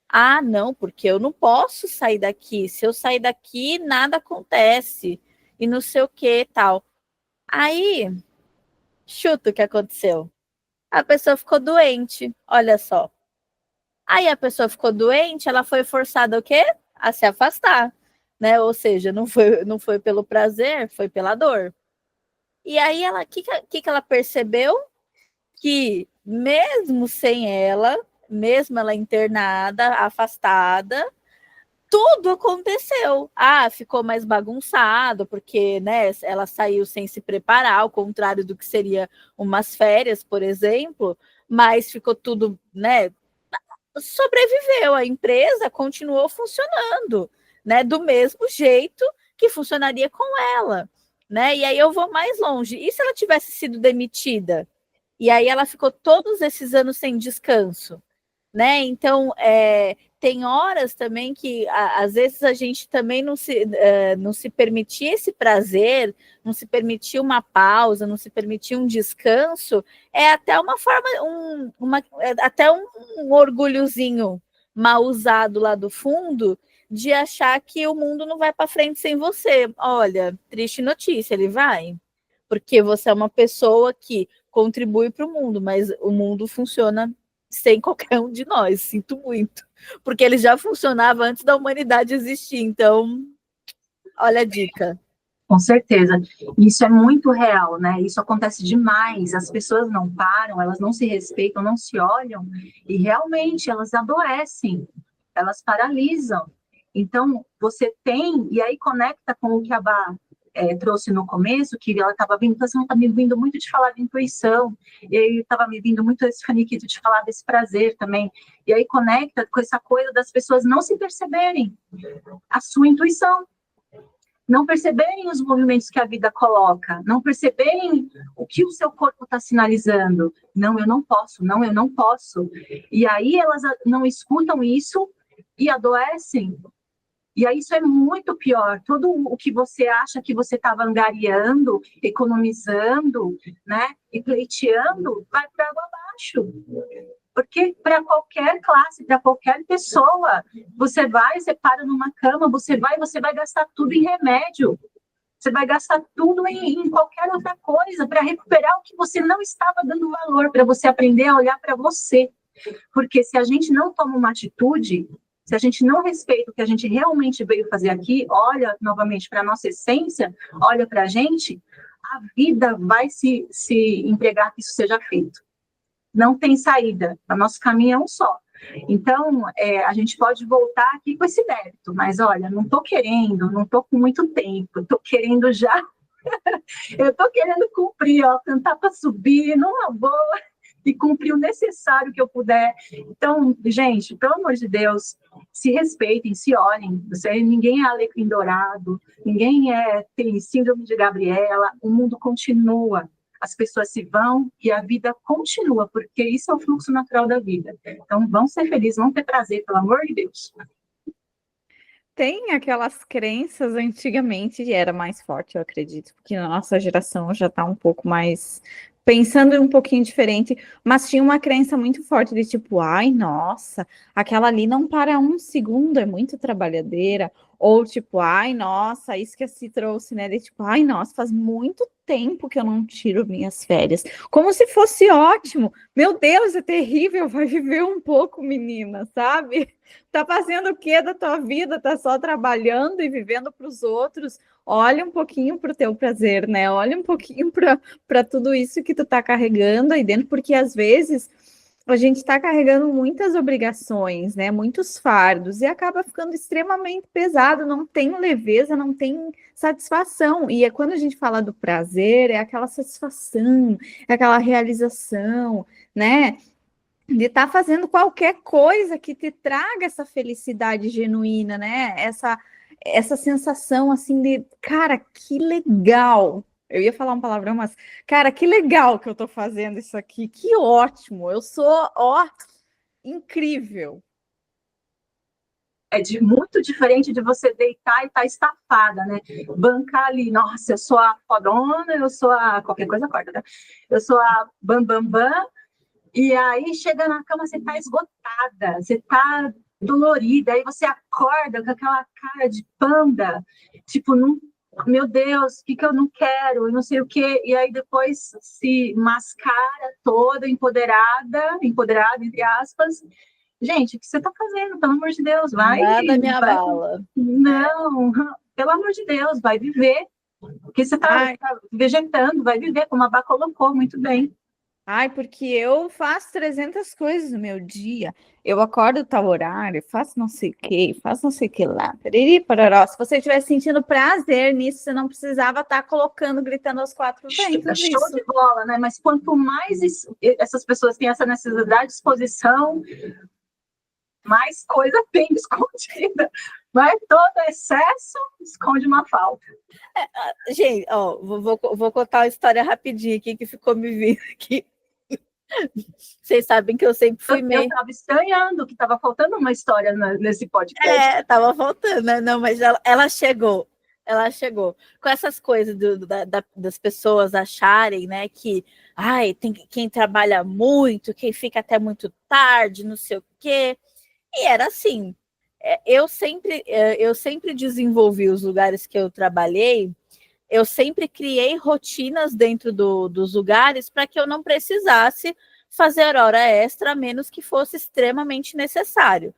Ah, não, porque eu não posso sair daqui. Se eu sair daqui, nada acontece. E não sei o que tal. Aí, chuta o que aconteceu. A pessoa ficou doente, olha só. Aí a pessoa ficou doente, ela foi forçada o quê? A se afastar, né? Ou seja, não foi pelo prazer, foi pela dor. E aí ela, que ela percebeu? Que mesmo sem ela, mesmo ela internada, afastada, tudo aconteceu. Ah, ficou mais bagunçado, porque, né, ela saiu sem se preparar, ao contrário do que seria umas férias, por exemplo, mas ficou tudo, né, sobreviveu, a empresa continuou funcionando, né, do mesmo jeito que funcionaria com ela, né? E aí eu vou mais longe. E se ela tivesse sido demitida? E aí ela ficou todos esses anos sem descanso, né? Então, tem horas também que às vezes a gente também não se permitir esse prazer, não se permitir uma pausa, não se permitir um descanso, é até uma forma, até um orgulhozinho mal usado lá do fundo de achar que o mundo não vai para frente sem você. Olha, triste notícia, ele vai, porque você é uma pessoa que contribui para o mundo, mas o mundo funciona sem qualquer um de nós, sinto muito, porque ele já funcionava antes da humanidade existir, então, olha a dica.
Com certeza, isso é muito real, né? Isso acontece demais. As pessoas não param, elas não se respeitam, não se olham, e realmente elas adoecem, elas paralisam. Então, você tem, e aí conecta com o que a Bá trouxe no começo, que ela estava vindo, então, está me vindo muito de falar de intuição, e aí estava me vindo muito esse faniquito de falar desse prazer também, e aí conecta com essa coisa das pessoas não se perceberem a sua intuição, não perceberem os movimentos que a vida coloca, não perceberem o que o seu corpo está sinalizando. Não, eu não posso, não, eu não posso. E aí elas não escutam isso e adoecem. E aí isso é muito pior. Tudo o que você acha que você estava angariando, economizando, né, e pleiteando, vai para água abaixo. Porque para qualquer classe, para qualquer pessoa, você para numa cama, você vai gastar tudo em remédio. Você vai gastar tudo em qualquer outra coisa para recuperar o que você não estava dando valor, para você aprender a olhar para você. Porque se a gente não toma uma atitude, se a gente não respeita o que a gente realmente veio fazer aqui, olha novamente para a nossa essência, olha para a gente, a vida vai se empregar que isso seja feito. Não tem saída, o nosso caminho é um só. Então, a gente pode voltar aqui com esse débito, mas olha, não estou querendo, não estou com muito tempo, estou querendo já, eu estou querendo cumprir, ó, cantar para subir, numa boa, e cumprir o necessário que eu puder. Então, gente, pelo amor de Deus, se respeitem, se olhem, ninguém é alecrim dourado, ninguém tem síndrome de Gabriela, o mundo continua. As pessoas se vão e a vida continua, porque isso é o fluxo natural da vida. Então, vão ser felizes, vão ter prazer, pelo amor de Deus.
Tem aquelas crenças antigamente e era mais forte, eu acredito, porque na nossa geração já está um pouco mais pensando um pouquinho diferente, mas tinha uma crença muito forte de tipo, ai, nossa, aquela ali não para um segundo, é muito trabalhadeira, ou tipo, ai, nossa, isso que a Si trouxe, né, de tipo, ai, nossa, faz muito tempo que eu não tiro minhas férias. Como se fosse ótimo. Meu Deus, é terrível. Vai viver um pouco, menina, sabe? Tá fazendo o que da tua vida? Tá só trabalhando e vivendo para os outros. Olha um pouquinho para o teu prazer, né? Olha um pouquinho para tudo isso que tu tá carregando aí dentro, porque às vezes a gente está carregando muitas obrigações, né? Muitos fardos, e acaba ficando extremamente pesado, não tem leveza, não tem satisfação. E é quando a gente fala do prazer, é aquela satisfação, é aquela realização, né? De estar fazendo qualquer coisa que te traga essa felicidade genuína, né? Essa sensação assim de, cara, que legal. Eu ia falar uma palavrão, mas, cara, que legal que eu tô fazendo isso aqui, que ótimo. Eu sou, ó, incrível.
É muito diferente de você deitar e estar estafada, né? Bancar ali, nossa, eu sou a fodona, eu sou a qualquer coisa corta, né? Eu sou a bam, e aí chega na cama, você tá esgotada, você tá dolorida, aí você acorda com aquela cara de panda, tipo, não, meu Deus, o que eu não quero, eu não sei o quê, e aí depois se mascara toda empoderada, entre aspas. Gente, o que você está fazendo? Pelo amor de Deus,
Nada me abala.
Não, pelo amor de Deus, vai viver. Porque você está vegetando, vai viver, como a Bá colocou muito bem.
Porque eu faço 300 coisas no meu dia. Eu acordo tal horário, faço não sei o que, faço não sei o que lá. Periri, pororó. Se você estiver sentindo prazer nisso, você não precisava estar colocando, gritando aos 4 ventos.
Show de bola, né? Mas quanto mais essas pessoas têm essa necessidade de exposição, mais coisa tem escondida. Mas todo excesso esconde uma falta.
Gente, ó, vou contar uma história rapidinho aqui que ficou me vindo aqui. Vocês sabem que eu sempre fui meio...
Eu estava estranhando que estava faltando uma história nesse podcast.
Estava faltando, né? Não, mas ela chegou. Ela chegou. Com essas coisas das pessoas acharem, né, que tem quem trabalha muito, quem fica até muito tarde, não sei o quê. E era assim. Eu sempre desenvolvi os lugares que eu trabalhei, eu sempre criei rotinas dentro dos lugares para que eu não precisasse fazer hora extra, a menos que fosse extremamente necessário.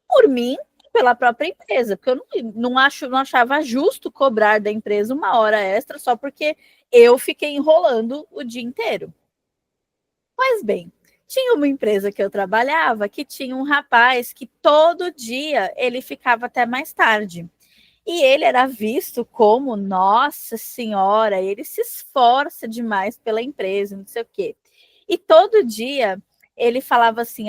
Por mim, pela própria empresa, porque eu não achava justo cobrar da empresa uma hora extra só porque eu fiquei enrolando o dia inteiro. Pois bem, tinha uma empresa que eu trabalhava que tinha um rapaz que todo dia ele ficava até mais tarde. E ele era visto como, nossa senhora, ele se esforça demais pela empresa, não sei o quê. E todo dia ele falava assim,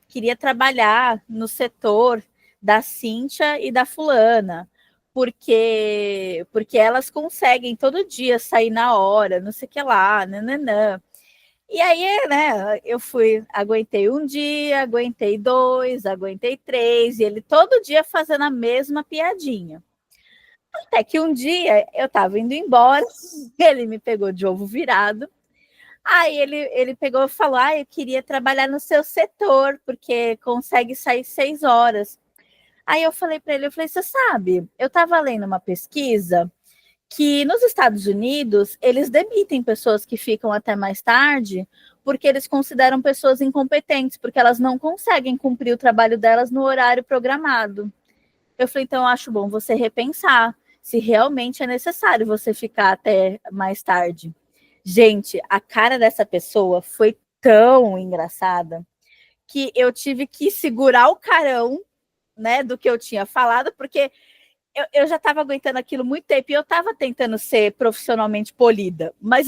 queria trabalhar no setor da Cíntia e da fulana, porque elas conseguem todo dia sair na hora, não sei o que lá, nananã. E aí, né, aguentei um dia, aguentei 2, aguentei 3, e ele todo dia fazendo a mesma piadinha. Até que um dia eu estava indo embora, ele me pegou de ovo virado. Aí ele pegou e falou: eu queria trabalhar no seu setor, porque consegue sair 6 horas. Aí eu falei para ele, você sabe, eu estava lendo uma pesquisa que nos Estados Unidos eles demitem pessoas que ficam até mais tarde, porque eles consideram pessoas incompetentes, porque elas não conseguem cumprir o trabalho delas no horário programado. Eu falei, então eu acho bom você repensar se realmente é necessário você ficar até mais tarde. Gente, a cara dessa pessoa foi tão engraçada que eu tive que segurar o carão, né, do que eu tinha falado, porque eu já estava aguentando aquilo muito tempo e eu estava tentando ser profissionalmente polida, mas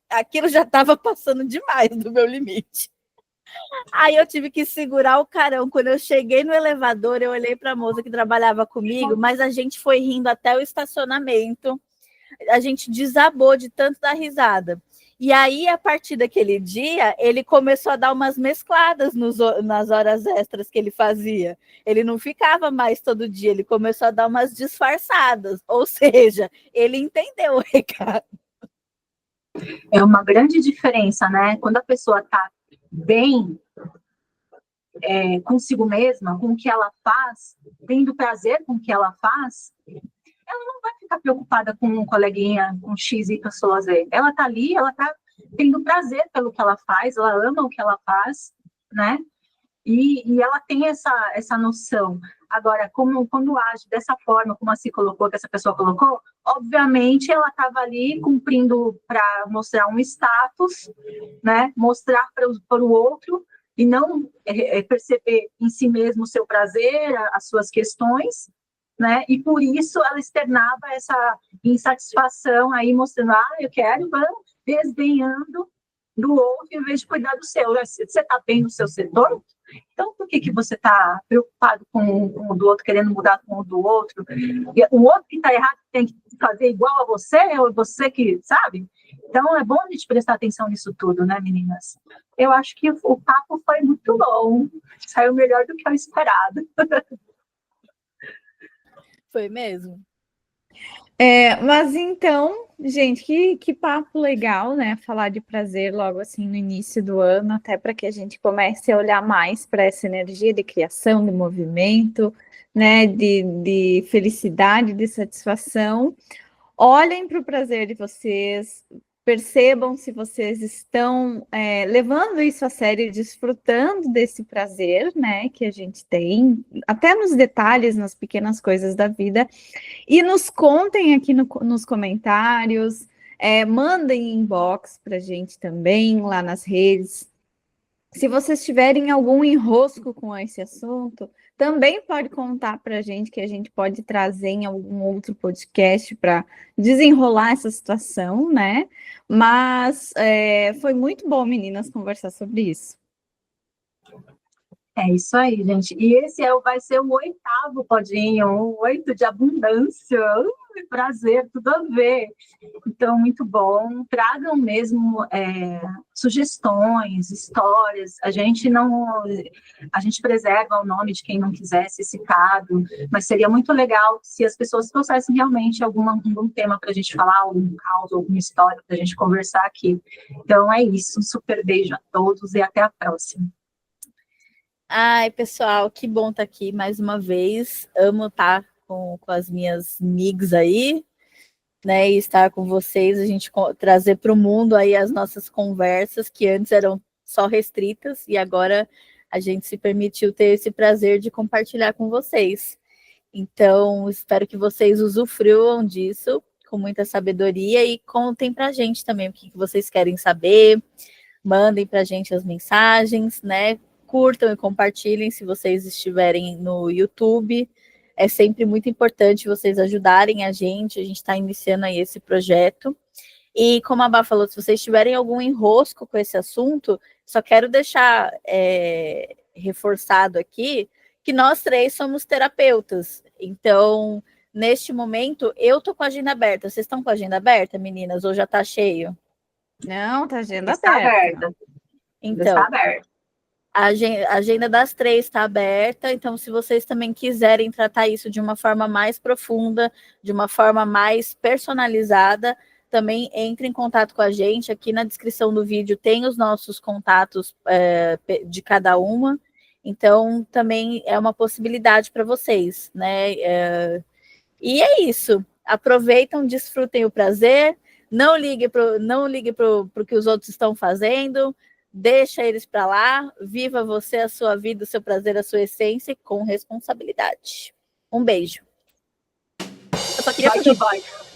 aquilo já estava passando demais do meu limite. Aí eu tive que segurar o carão. Quando eu cheguei no elevador, eu olhei para a moça que trabalhava comigo, mas a gente foi rindo até o estacionamento. A gente desabou de tanto dar risada. E aí, a partir daquele dia, ele começou a dar umas mescladas nas horas extras que ele fazia. Ele não ficava mais todo dia, ele começou a dar umas disfarçadas. Ou seja, ele entendeu o recado.
É uma grande diferença, né? Quando a pessoa está bem consigo mesma, com o que ela faz, tendo prazer com o que ela faz, ela não vai ficar preocupada com um coleguinha, com X, Y, Z. Ela está ali, ela está tendo prazer pelo que ela faz, ela ama o que ela faz, né? E ela tem essa noção. Agora, quando age dessa forma, como a Si colocou, que essa pessoa colocou, obviamente ela estava ali cumprindo para mostrar um status, né? Mostrar para o outro e não perceber em si mesmo o seu prazer, as suas questões, né? E por isso ela externava essa insatisfação aí, mostrando, eu quero, desdenhando do outro em vez de cuidar do seu. Você está bem no seu setor? Então, por que você está preocupado com o do outro, querendo mudar com o do outro? E o outro que está errado tem que fazer igual a você, ou você que, sabe? Então, é bom a gente prestar atenção nisso tudo, né, meninas? Eu acho que o papo foi muito bom. Saiu melhor do que eu esperado.
Foi mesmo.
Mas então, gente, que papo legal, né? Falar de prazer logo assim no início do ano, até para que a gente comece a olhar mais para essa energia de criação, de movimento, né? De felicidade, de satisfação. Olhem para o prazer de vocês, percebam se vocês estão levando isso a sério, desfrutando desse prazer, né? Que a gente tem, até nos detalhes, nas pequenas coisas da vida. E nos contem aqui nos comentários, mandem inbox para a gente também lá nas redes. Se vocês tiverem algum enrosco com esse assunto, também pode contar para a gente, que a gente pode trazer em algum outro podcast para desenrolar essa situação, né? Mas foi muito bom, meninas, conversar sobre isso.
É isso aí, gente. E esse vai ser o 8º podinho, o 8 de abundância. Prazer, tudo a ver. Então, muito bom. Tragam mesmo sugestões, histórias. A gente preserva o nome de quem não quiser ser citado, mas seria muito legal se as pessoas trouxessem realmente algum tema para a gente falar, algum caos, alguma história para a gente conversar aqui. Então, é isso. Um super beijo a todos e até a próxima.
Ai, pessoal, que bom estar aqui mais uma vez. Amo estar com as minhas amigas aí, né? E estar com vocês, a gente trazer para o mundo aí as nossas conversas, que antes eram só restritas, e agora a gente se permitiu ter esse prazer de compartilhar com vocês. Então, espero que vocês usufruam disso com muita sabedoria e contem para a gente também o que vocês querem saber. Mandem para a gente as mensagens, né? Curtam e compartilhem se vocês estiverem no YouTube. É sempre muito importante vocês ajudarem a gente está iniciando aí esse projeto. E como a Bá falou, se vocês tiverem algum enrosco com esse assunto, só quero deixar reforçado aqui que nós 3 somos terapeutas. Então, neste momento, eu estou com a agenda aberta. Vocês estão com a agenda aberta, meninas? Ou já está cheio?
Não, tá agenda
Está
aberta.
Então,
está aberta.
A agenda das 3 está aberta, então se vocês também quiserem tratar isso de uma forma mais profunda, de uma forma mais personalizada, também entre em contato com a gente. Aqui na descrição do vídeo tem os nossos contatos de cada uma, então também é uma possibilidade para vocês, né? E é isso. Aproveitam, desfrutem o prazer, não ligue para o que os outros estão fazendo. Deixa eles para lá, viva você a sua vida, o seu prazer, a sua essência com responsabilidade. Um beijo.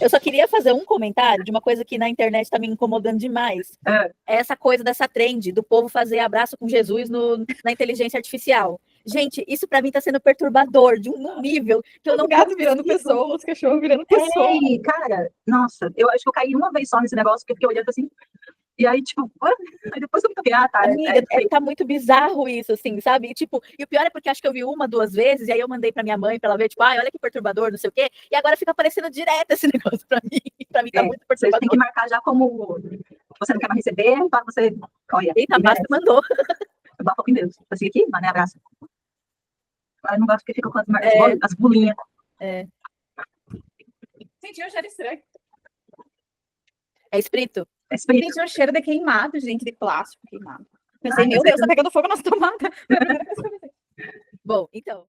Eu só queria fazer um comentário de uma coisa que na internet está me incomodando demais. Essa coisa dessa trend do povo fazer abraço com Jesus na inteligência artificial. Gente, isso para mim está sendo perturbador de um nível que eu não...
Os gatos virando pessoas, os cachorros virando pessoas.
Ei, cara, nossa, eu acho que eu caí uma vez só nesse negócio, porque eu fiquei olhando assim... E aí, tipo, aí depois eu me toquei, tá.
Amiga, tá muito bizarro isso, assim, sabe? E, tipo, e o pior é porque acho que eu vi 1, 2 vezes, e aí eu mandei pra minha mãe pra ela ver, tipo, olha que perturbador, não sei o quê, e agora fica aparecendo direto esse negócio pra mim. Pra mim tá muito perturbador.
Você tem que marcar já como você não quer mais receber, para você... Olha,
eita, a Basta mandou.
Eu bato em Deus. Assim aqui, mané, abraço. Eu não gosto que fica com as bolinhas.
Gente, hoje era estranho.
É espírito?
Gente, o cheiro de queimado, gente, de plástico queimado. Pensei, meu Deus, tá pegando fogo nas tomadas.
Bom, então...